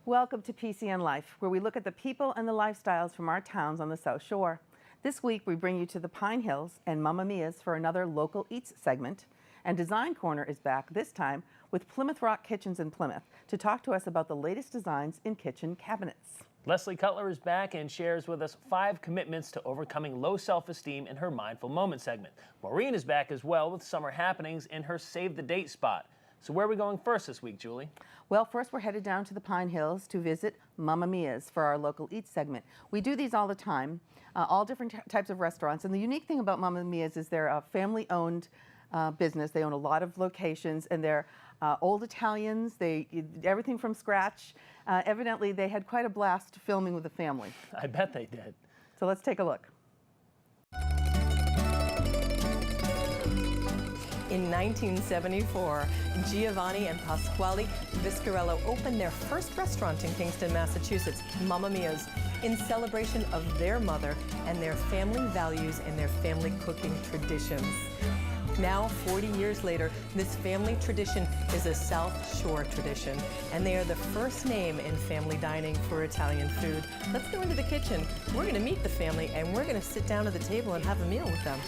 Welcome to PCN Life, where we look at the people and the lifestyles from our towns on the South Shore. This week, we bring you to the Pine Hills and Mamma Mia's for another Local Eats segment. And Design Corner is back, this time with Plymouth Rock Kitchens in Plymouth, to talk to us about the latest designs in kitchen cabinets. Leslie Cutler is back and shares with us 5 commitments to overcoming low self-esteem in her Mindful Moment segment. Maureen is back as well with summer happenings in her Save the Date spot. So where are we going first this week, Julie? Well, first we're headed down to the Pine Hills to visit Mamma Mia's for our Local Eats segment. We do these all the time, all different types of restaurants. And the unique thing about Mamma Mia's is they're a family-owned business. They own a lot of locations, and they're old Italians. They everything from scratch. Evidently, they had quite a blast filming with the family. I bet they did. So let's take a look. In 1974, Giovanni and Pasquale Viscarello opened their first restaurant in Kingston, Massachusetts, Mamma Mia's, in celebration of their mother and their family values and their family cooking traditions. Now, 40 years later, this family tradition is a South Shore tradition, and they are the first name in family dining for Italian food. Let's go into the kitchen. We're going to meet the family, and we're going to sit down at the table and have a meal with them.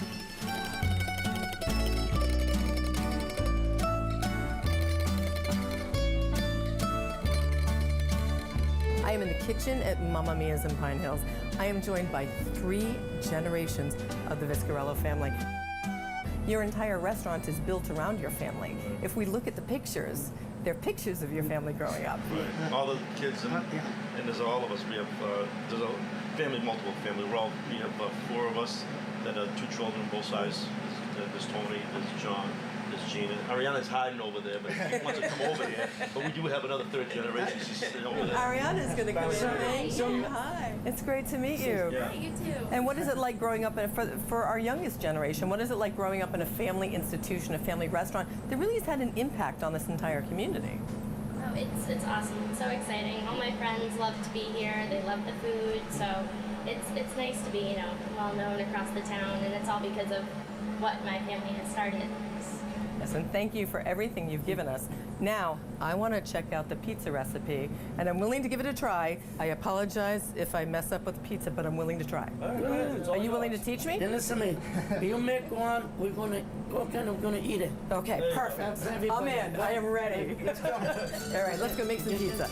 I am in the kitchen at Mamma Mia's in Pine Hills. I am joined by 3 generations of the Viscarello family. Your entire restaurant is built around your family. If we look at the pictures, they're pictures of your family growing up. Right. All the kids and there's all of us. We have there's a family, multiple family. We have 4 of us that are 2 children both sides. There's Tony, there's John, there's Gina. Ariana's hiding over there, but she wants to come over here. But we do have another 3rd generation. She's sitting over there. Ariana's going to come in. Hi. It's great to meet you. Yeah. You too. And what is it like growing up, for our youngest generation, what is it like growing up in a family institution, a family restaurant that really has had an impact on this entire community? Oh, it's awesome. It's so exciting. All my friends love to be here. They love the food. So it's nice to be, well known across the town, and it's all because of what my family has started. Yes, and thank you for everything you've given us. Now, I want to check out the pizza recipe, and I'm willing to give it a try. I apologize if I mess up with pizza, but I'm willing to try. Are you willing to teach me? Then listen to me. You make one, we're gonna cook and we're gonna eat it. Okay, perfect. I'm in. I am ready. Let's go. All right, let's go make some pizza.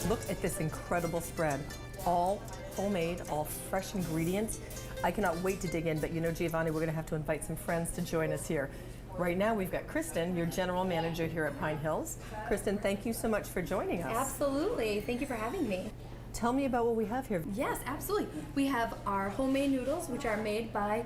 Look at this incredible spread. All homemade, all fresh ingredients. I cannot wait to dig in, but Giovanni, we're gonna have to invite some friends to join us here. Right now, we've got Kristen, your general manager here at Pine Hills. Kristen, thank you so much for joining us. Absolutely. Thank you for having me. Tell me about what we have here. Yes, absolutely. We have our homemade noodles, which are made by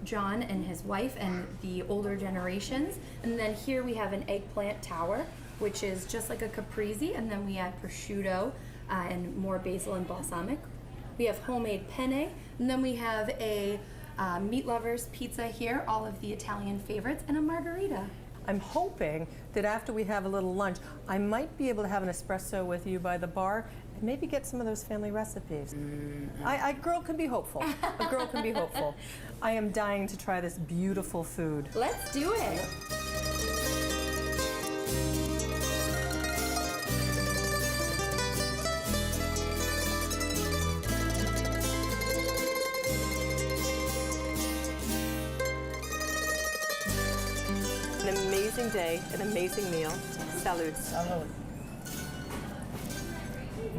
John and his wife and the older generations. And then here we have an eggplant tower, which is just like a caprese, and then we add prosciutto and more basil and balsamic. We have homemade penne, and then we have a meat lovers pizza here, all of the Italian favorites, and a margarita. I'm hoping that after we have a little lunch, I might be able to have an espresso with you by the bar and maybe get some of those family recipes. A girl can be hopeful. A girl can be hopeful. I am dying to try this beautiful food. Let's do it. An amazing day, an amazing meal. Salud. Salud.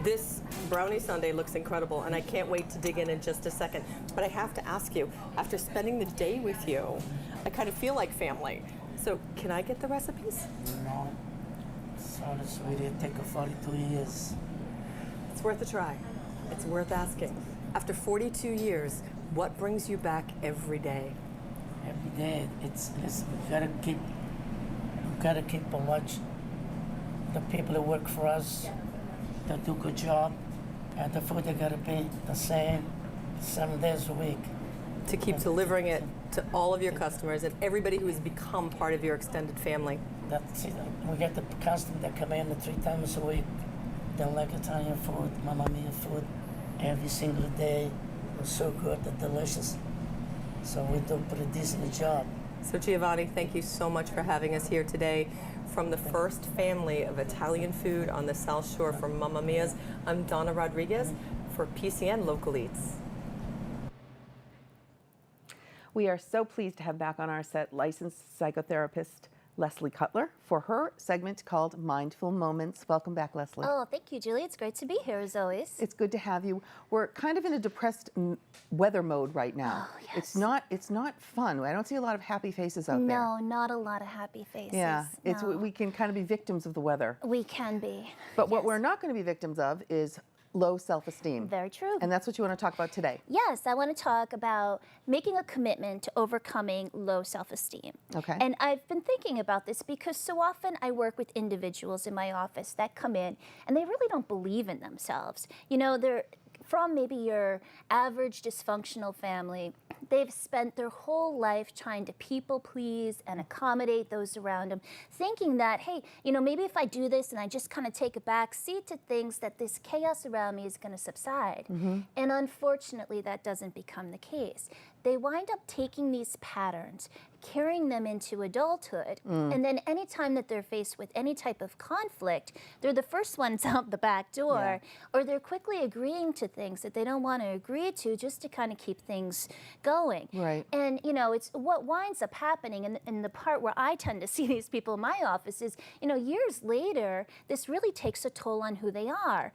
This brownie sundae looks incredible, and I can't wait to dig in just a second. But I have to ask you, after spending the day with you, I kind of feel like family. So can I get the recipes? No. Sorry, sweetie. It took 42 years. It's worth a try. It's worth asking. After 42 years, what brings you back every day? Every day, it's listen, you gotta keep a watch the people that work for us, they do a good job, and the food they gotta be the same 7 days a week. To keep delivering it to all of your customers and everybody who has become part of your extended family. That's it. We get the customers that come in 3 times a week. They like Italian food, Mamma Mia food, every single day. It's so good, they're delicious. So we do a pretty decent job. So Giovanni, thank you so much for having us here today. From the first family of Italian food on the South Shore for Mamma Mia's, I'm Donna Rodriguez for PCN Local Eats. We are so pleased to have back on our set licensed psychotherapist Leslie Cutler for her segment called Mindful Moments. Welcome back, Leslie. Oh, thank you, Julie. It's great to be here as always. It's good to have you. We're kind of in a depressed weather mode right now. Oh, yes. It's not fun. I don't see a lot of happy faces out there. No, not a lot of happy faces. Yeah, no. we can kind of be victims of the weather. We can be. But what yes. we're not going to be victims of is low self-esteem. Very true. And that's what you want to talk about today. Yes, I want to talk about making a commitment to overcoming low self-esteem. Okay. And I've been thinking about this because so often I work with individuals in my office that come in and they really don't believe in themselves. You know, they're from maybe your average dysfunctional family. They've spent their whole life trying to people please and accommodate those around them, thinking that, hey, you know, maybe if I do this and I just kind of take a back seat to things, that this chaos around me is going to subside. Mm-hmm. And unfortunately, that doesn't become the case. They wind up taking these patterns, carrying them into adulthood, and then anytime that they're faced with any type of conflict, they're the first ones out the back door, or they're quickly agreeing to things that they don't want to agree to just to kind of keep things going. Right. And, you know, it's what winds up happening, and the part where I tend to see these people in my office is, you know, years later, this really takes a toll on who they are.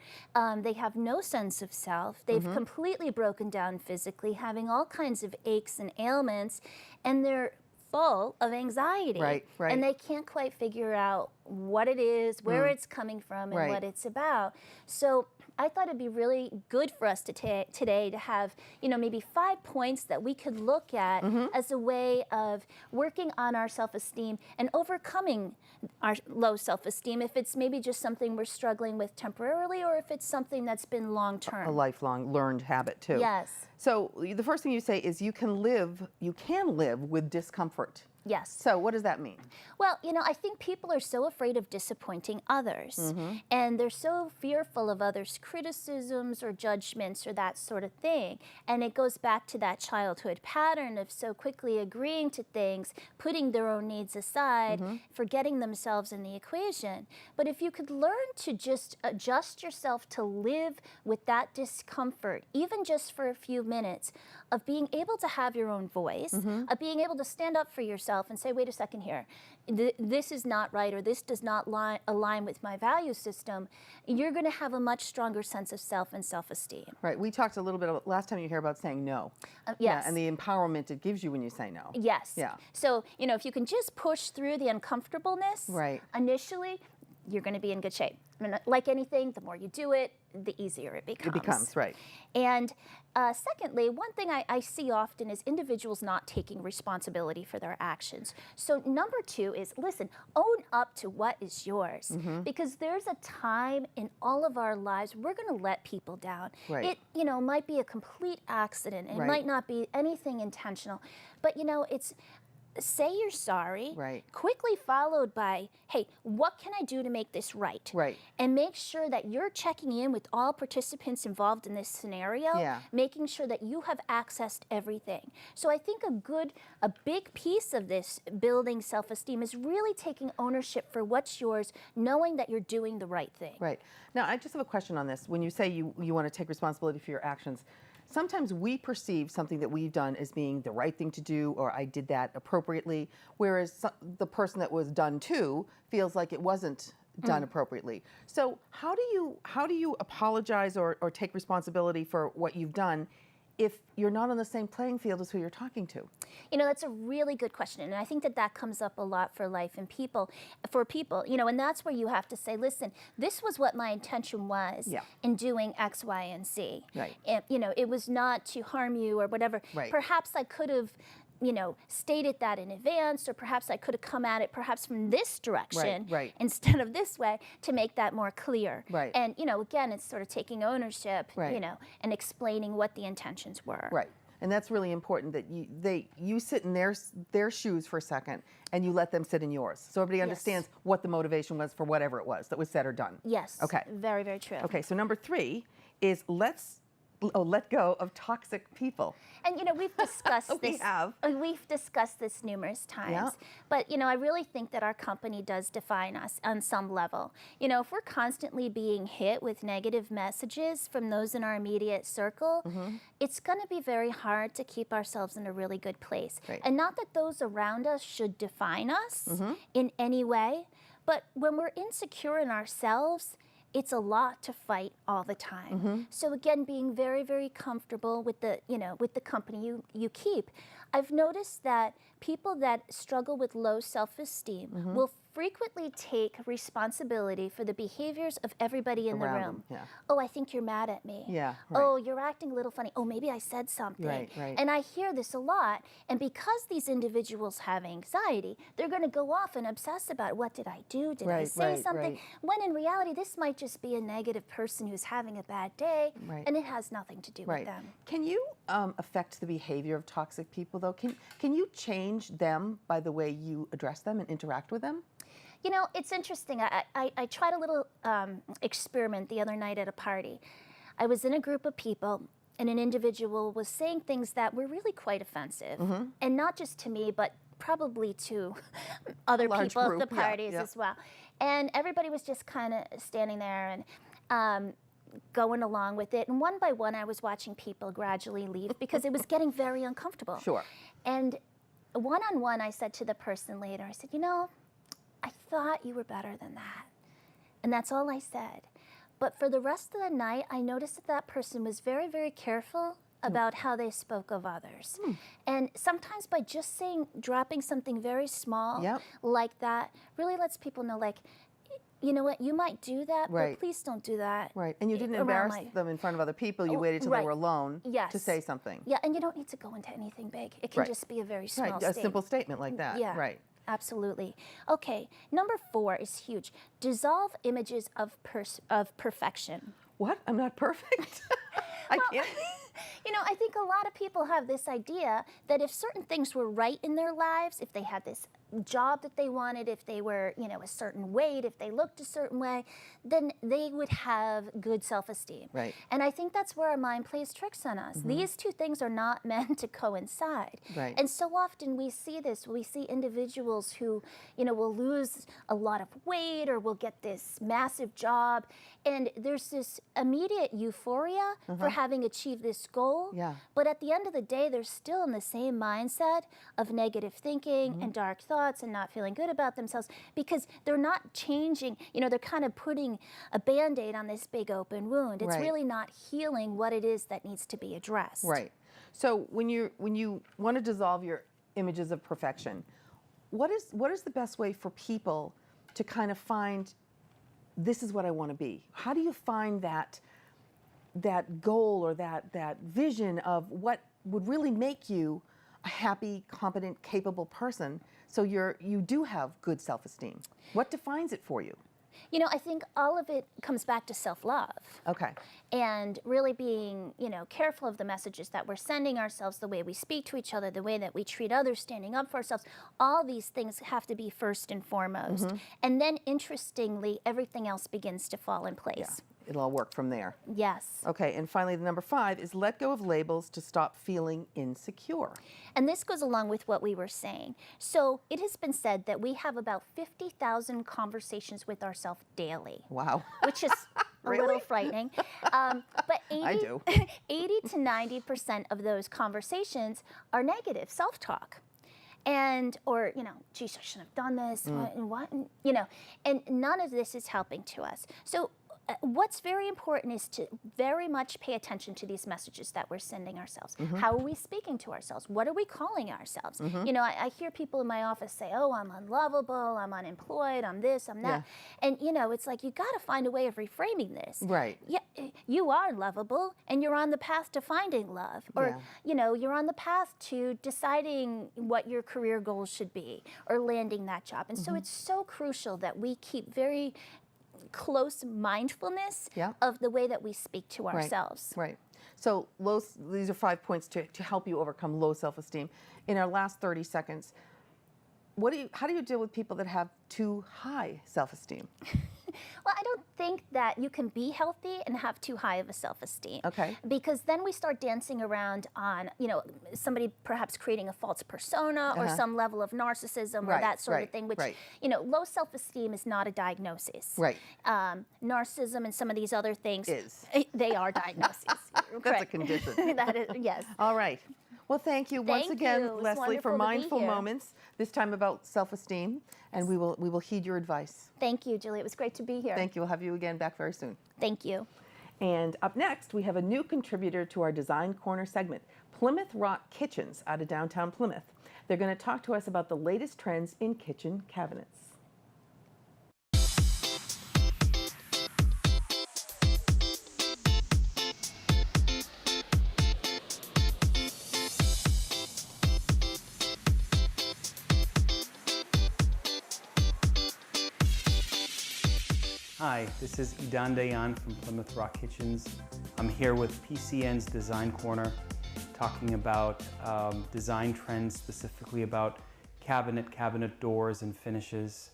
They have no sense of self. They've completely broken down physically, having all kinds of aches and ailments, and they're full of anxiety. Right, right. And they can't quite figure out what it is, where it's coming from, and Right. what it's about. So I thought it'd be really good for us to today to have, you know, maybe 5 points that we could look at as a way of working on our self-esteem and overcoming our low self-esteem, if it's maybe just something we're struggling with temporarily or if it's something that's been long-term. A lifelong learned habit too. Yes. So the first thing you say is you can live with discomfort. Yes. So what does that mean? Well, you know, I think people are so afraid of disappointing others, and they're so fearful of others' criticisms or judgments or that sort of thing. And it goes back to that childhood pattern of so quickly agreeing to things, putting their own needs aside, forgetting themselves in the equation. But if you could learn to just adjust yourself to live with that discomfort, even just for a few minutes, of being able to have your own voice, of being able to stand up for yourself and say, wait a second here, this is not right, or this does not align with my value system, you're going to have a much stronger sense of self and self-esteem. Right. We talked a little bit about, last time you hear about saying no. Yes. Yeah, and the empowerment it gives you when you say no. Yes. Yeah. So, you know, if you can just push through the uncomfortableness Right. initially, you're going to be in good shape. I mean, like anything, the more you do it, the easier it becomes. It becomes, right. And secondly, one thing I see often is individuals not taking responsibility for their actions. So number 2 is, listen, own up to what is yours. Because there's a time in all of our lives we're going to let people down. Right. It, you know, might be a complete accident. It Right. might not be anything intentional. But, you know, it's say you're sorry, Right. quickly followed by, hey, what can I do to make this right? Right. And make sure that you're checking in with all participants involved in this scenario, Yeah. making sure that you have accessed everything. So I think a big piece of this building self-esteem is really taking ownership for what's yours, knowing that you're doing the right thing. Right. Now, I just have a question on this. When you say you want to take responsibility for your actions, sometimes we perceive something that we've done as being the right thing to do, or I did that appropriately, whereas the person that was done to feels like it wasn't done appropriately. So how do you apologize or take responsibility for what you've done if you're not on the same playing field as who you're talking to? You know, that's a really good question, and I think that comes up a lot for life and for people, you know, and that's where you have to say, listen, this was what my intention was in doing X, Y, and Z. Right. And, you know, it was not to harm you or whatever. Right. Perhaps I could have stated that in advance, or perhaps I could have come at it perhaps from this direction right. instead of this way to make that more clear. Right. And, again, it's sort of taking ownership, Right. and explaining what the intentions were. Right. And that's really important that you sit in their shoes for a second and you let them sit in yours. So everybody understands what the motivation was for whatever it was that was said or done. Yes. Okay. Very, very true. Okay, so number 3 is let go of toxic people. And we've discussed We this. have. We've discussed this numerous times. Yeah. But I really think that our company does define us on some level. If we're constantly being hit with negative messages from those in our immediate circle, it's going to be very hard to keep ourselves in a really good place. Right. And not that those around us should define us in any way, but when we're insecure in ourselves, it's a lot to fight all the time. So again, being very, very comfortable with the, with the company you keep. I've noticed that people that struggle with low self-esteem will frequently take responsibility for the behaviors of everybody in the Around room. them, yeah. Oh, I think you're mad at me. Yeah, right. Oh, you're acting a little funny. Oh, maybe I said something. Right. And I hear this a lot. And because these individuals have anxiety, they're going to go off and obsess about what did I do? Did I say something? Right. When in reality, this might just be a negative person who's having a bad day, Right. and it has nothing to do with them. Can you affect the behavior of toxic people, though? Can you change them by the way you address them and interact with them? It's interesting. I tried a little experiment the other night at a party. I was in a group of people, and an individual was saying things that were really quite offensive. And not just to me, but probably to other large people group, at the yeah, parties yeah. as well. And everybody was just kind of standing there and going along with it. And one by one, I was watching people gradually leave because it was getting very uncomfortable. Sure. And one-on-one, I said to the person later, I said, I thought you were better than that. And that's all I said. But for the rest of the night, I noticed that that person was very, very careful about how they spoke of others. And sometimes by just dropping something very small like that, really lets people know, like, you know what, you might do that, Right. but please don't do that. Right. And you didn't around embarrass my- them in front of other people. You Oh, waited till they right. were alone Yes. to say something. Yeah, and you don't need to go into anything big. It can Right. just be a very small Right. A statement. simple statement like that. Yeah. Right. Absolutely. Okay, number 4 is huge. Dissolve images of perfection. What? I'm not perfect. I can't. I think a lot of people have this idea that if certain things were right in their lives, if they had this job that they wanted, if they were, a certain weight, if they looked a certain way, then they would have good self-esteem. Right. And I think that's where our mind plays tricks on us. These two things are not meant to coincide. Right. And so often we see this. We see individuals who, will lose a lot of weight or will get this massive job. And there's this immediate euphoria for having achieved this goal. Yeah. But at the end of the day, they're still in the same mindset of negative thinking and dark thoughts and not feeling good about themselves because they're not changing. They're kind of putting a Band-Aid on this big open wound. It's Right. really not healing what it is that needs to be addressed. Right. So when you want to dissolve your images of perfection, what is the best way for people to kind of find this is what I want to be? How do you find that goal or that vision of what would really make you a happy, competent, capable person so you do have good self-esteem? What defines it for you? I think all of it comes back to self-love. Okay. And really being, careful of the messages that we're sending ourselves, the way we speak to each other, the way that we treat others, standing up for ourselves. All these things have to be first and foremost. And then, interestingly, everything else begins to fall in place. Yeah. It'll all work from there. Yes. Okay, and finally, the number 5 is let go of labels to stop feeling insecure. And this goes along with what we were saying. So it has been said that we have about 50,000 conversations with ourselves daily. Wow. Which is a little frightening. But 80, I do. 80 to 90% of those conversations are negative self-talk. Or, geez, I shouldn't have done this, and what, and none of this is helping to us. So what's very important is to very much pay attention to these messages that we're sending ourselves. How are we speaking to ourselves? What are we calling ourselves? You know, I hear people in my office say, oh, I'm unlovable, I'm unemployed, I'm this, I'm that. And, you know, it's like, you got to find a way of reframing this. Right. Yeah, you are lovable, and you're on the path to finding love. Or, you know, you're on the path to deciding what your career goals should be, or landing that job. And so it's so crucial that we keep very close mindfulness of the way that we speak to ourselves. Right. So these are 5 points to help you overcome low self-esteem. In our last 30 seconds, how do you deal with people that have too high self-esteem? Well, I don't think that you can be healthy and have too high of a self-esteem. Okay. Because then we start dancing around on, you know, somebody perhaps creating a false persona or some level of narcissism or that sort of thing, which, you know, low self-esteem is not a diagnosis. Right. Narcissism and some of these other things, Is. They are diagnoses. That's a condition. That is, yes. All right. Well, thank you once Thank again, you. It was Leslie, for wonderful to be Mindful here. Moments, this time about self-esteem, and we will heed your advice. Thank you, Julie. It was great to be here. Thank you. We'll have you again back very soon. Thank you. And up next, we have a new contributor to our Design Corner segment, Plymouth Rock Kitchens out of downtown Plymouth. They're going to talk to us about the latest trends in kitchen cabinets. Hi, this is Idan Dayan from Plymouth Rock Kitchens. I'm here with PCN's Design Corner, talking about design trends, specifically about cabinet doors and finishes.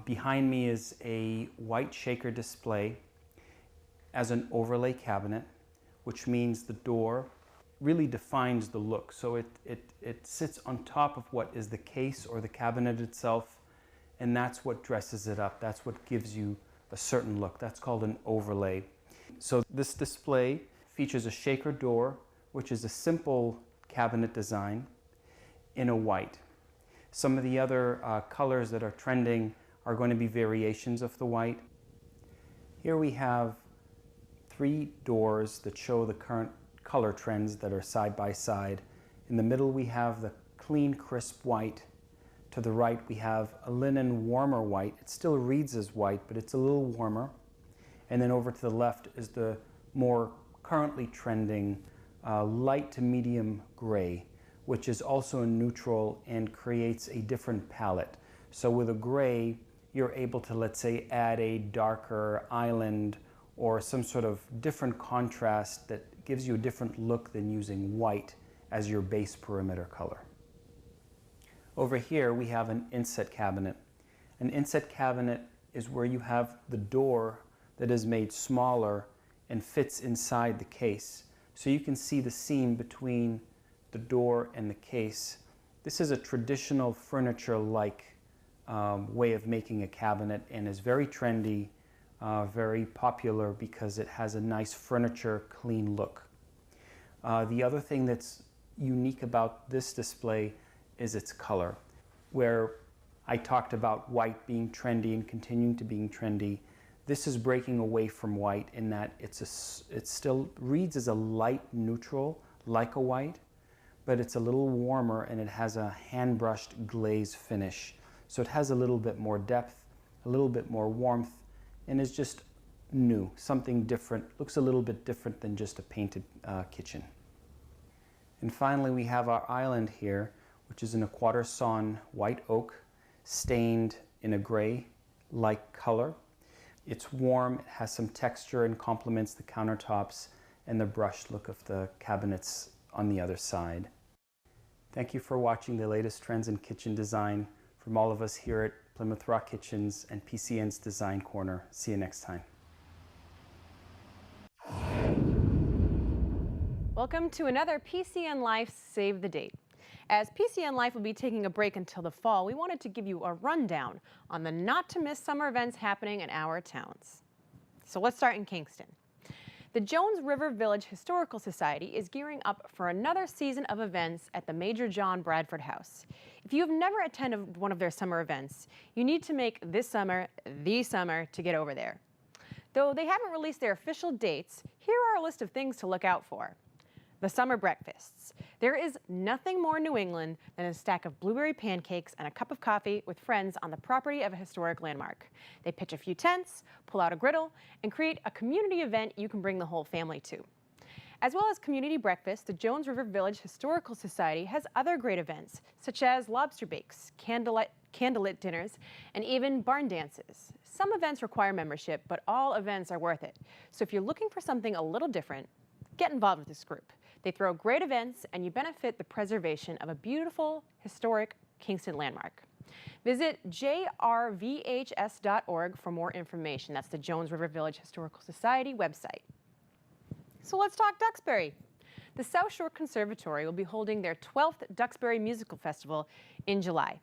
Behind me is a white shaker display as an overlay cabinet, which means the door really defines the look. So it sits on top of what is the case or the cabinet itself, and that's what dresses it up. That's what gives you a certain look. That's called an overlay. So this display features a shaker door, which is a simple cabinet design in a white. Some of the other colors that are trending are going to be variations of the white. Here we have 3 doors that show the current color trends that are side by side. In the middle we have the clean, crisp white. To the right we have a linen warmer white. It still reads as white, but it's a little warmer. And then over to the left is the more currently trending light to medium gray, which is also a neutral and creates a different palette. So with a gray, you're able to, let's say, add a darker island or some sort of different contrast that gives you a different look than using white as your base perimeter color. Over here we have an inset cabinet. An inset cabinet is where you have the door that is made smaller and fits inside the case. So you can see the seam between the door and the case. This is a traditional furniture-like way of making a cabinet and is very trendy, very popular because it has a nice furniture, clean look. The other thing that's unique about this display is its color. Where I talked about white being trendy and continuing to being trendy, this is breaking away from white in that it still reads as a light neutral, like a white, but it's a little warmer and it has a hand-brushed glaze finish. So it has a little bit more depth, a little bit more warmth, and is just new, something different, looks a little bit different than just a painted kitchen. And finally we have our island here, which is in a quarter sawn white oak, stained in a gray-like color. It's warm, it has some texture and complements the countertops and the brushed look of the cabinets on the other side. Thank you for watching the latest trends in kitchen design from all of us here at Plymouth Rock Kitchens and PCN's Design Corner. See you next time. Welcome to another PCN Life Save the Date. As PCN Life will be taking a break until the fall, we wanted to give you a rundown on the not-to-miss summer events happening in our towns. So let's start in Kingston. The Jones River Village Historical Society is gearing up for another season of events at the Major John Bradford House. If you have never attended one of their summer events, you need to make this summer the summer to get over there. Though they haven't released their official dates, here are a list of things to look out for. The summer breakfasts. There is nothing more New England than a stack of blueberry pancakes and a cup of coffee with friends on the property of a historic landmark. They pitch a few tents, pull out a griddle, and create a community event you can bring the whole family to. As well as community breakfast, the Jones River Village Historical Society has other great events, such as lobster bakes, candlelit dinners, and even barn dances. Some events require membership, but all events are worth it. So if you're looking for something a little different, get involved with this group. They throw great events, and you benefit the preservation of a beautiful, historic Kingston landmark. Visit jrvhs.org for more information. That's the Jones River Village Historical Society website. So let's talk Duxbury. The South Shore Conservatory will be holding their 12th Duxbury Musical Festival in July.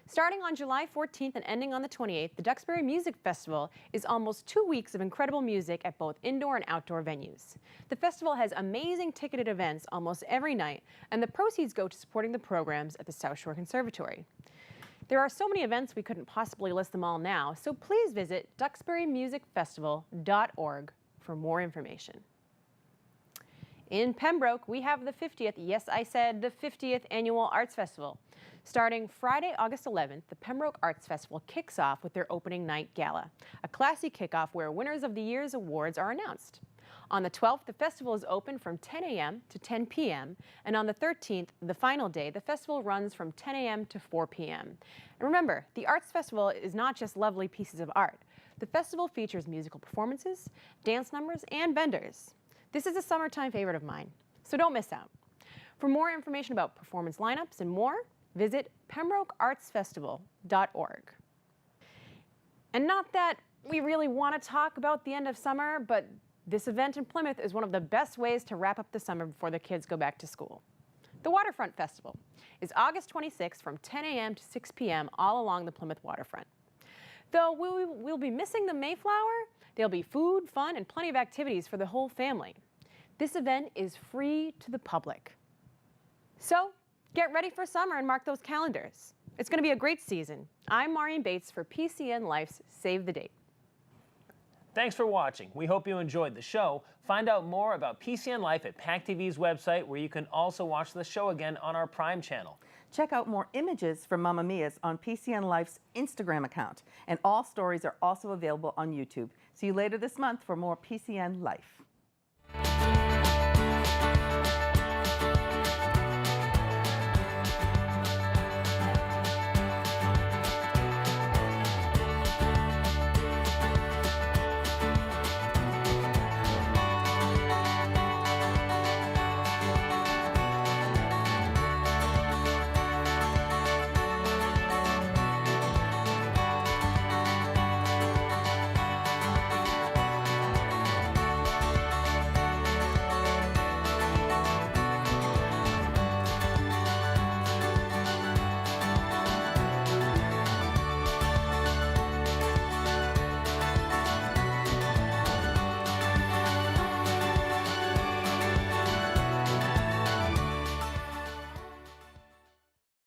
Starting on July 14th and ending on the 28th, the Duxbury Music Festival is almost 2 weeks of incredible music at both indoor and outdoor venues. The festival has amazing ticketed events almost every night, and the proceeds go to supporting the programs at the South Shore Conservatory. There are so many events we couldn't possibly list them all now, so please visit duxburymusicfestival.org for more information. In Pembroke, we have the 50th, yes, I said the 50th Annual Arts Festival. Starting Friday, August 11th, the Pembroke Arts Festival kicks off with their opening night gala, a classy kickoff where winners of the year's awards are announced. On the 12th, the festival is open from 10 a.m. to 10 p.m., and on the 13th, the final day, the festival runs from 10 a.m. to 4 p.m. And remember, the Arts Festival is not just lovely pieces of art. The festival features musical performances, dance numbers, and vendors. This is a summertime favorite of mine, so don't miss out. For more information about performance lineups and more, visit pembrokeartsfestival.org. And not that we really want to talk about the end of summer, but this event in Plymouth is one of the best ways to wrap up the summer before the kids go back to school. The Waterfront Festival is August 26th from 10 a.m. to 6 p.m. all along the Plymouth waterfront. Though we'll be missing the Mayflower, there'll be food, fun, and plenty of activities for the whole family. This event is free to the public. So get ready for summer and mark those calendars. It's going to be a great season. I'm Maureen Bates for PCN Life's Save the Date. Thanks for watching. We hope you enjoyed the show. Find out more about PCN Life at PACTV's website, where you can also watch the show again on our Prime channel. Check out more images from Mamma Mia's on PCN Life's Instagram account. And all stories are also available on YouTube. See you later this month for more PCN Life.